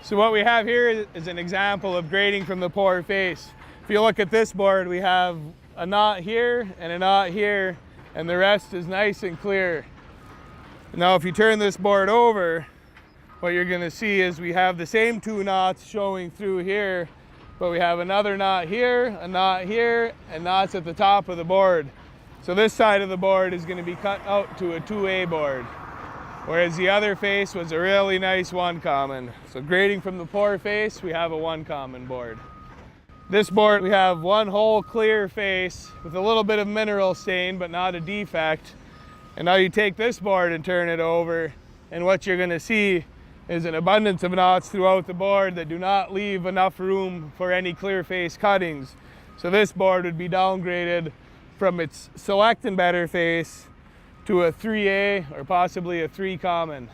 So what we have here is an example of grading from the pour face. If you look at this board, we have a knot here and a knot here, and the rest is nice and clear. Now if you turn this board over, what you're going to see is we have the same two knots showing through here, but we have another knot here, a knot here, and knots at the top of the board. So this side of the board is going to be cut out to a 2A board, whereas the other face was a really nice 1 common. So grading from the pour face, we have a 1 common board. This board, we have one whole clear face with a little bit of mineral stain, but not a defect. And now you take this board and turn it over, and what you're going to see is an abundance of knots throughout the board that do not leave enough room for any clear face cuttings. So this board would be downgraded from its select and better face to a 3A or possibly a 3 common.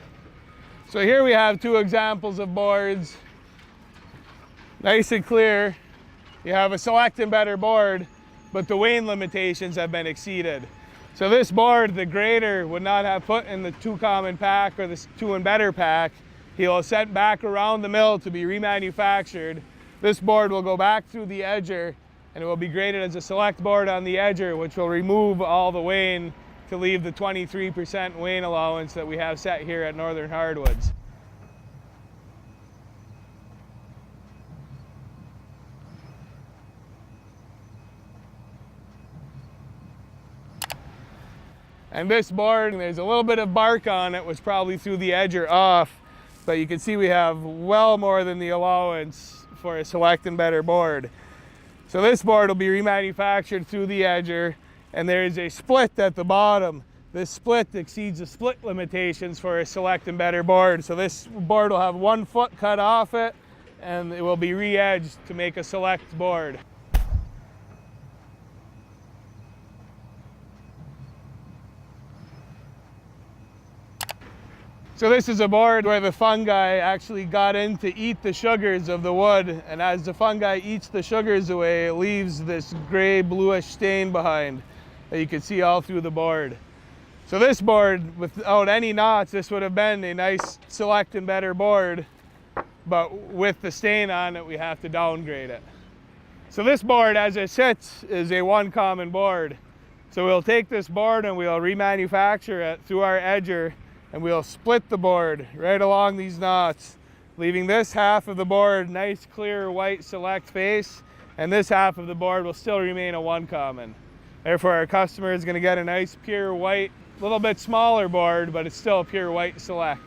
So here we have two examples of boards, nice and clear. You have a select and better board, but the wane limitations have been exceeded. So this board, the grader would not have put in the 2 common pack or the 2 and better pack. He'll have sent back around the mill to be remanufactured. This board will go back through the edger, and it will be graded as a select board on the edger, which will remove all the wane to leave the 23% wane allowance that we have set here at Northern Hardwoods. And this board, there's a little bit of bark on it, which probably threw the edger off, but you can see we have well more than the allowance for a select and better board. So this board will be remanufactured through the edger, and there is a split at the bottom. This split exceeds the split limitations for a select and better board. So this board will have 1 foot cut off it, and it will be re-edged to make a select board. So this is a board where the fungi actually got in to eat the sugars of the wood, and as the fungi eats the sugars away, it leaves this gray bluish stain behind that you can see all through the board. So this board, without any knots, this would have been a nice select and better board, but with the stain on it, we have to downgrade it. So this board, as it sits, is a 1 common board. So we'll take this board and we'll remanufacture it through our edger, and we'll split the board right along these knots, leaving this half of the board nice clear white select face, and this half of the board will still remain a 1 common. Therefore our customer is going to get a nice pure white, little bit smaller board, but it's still a pure white select.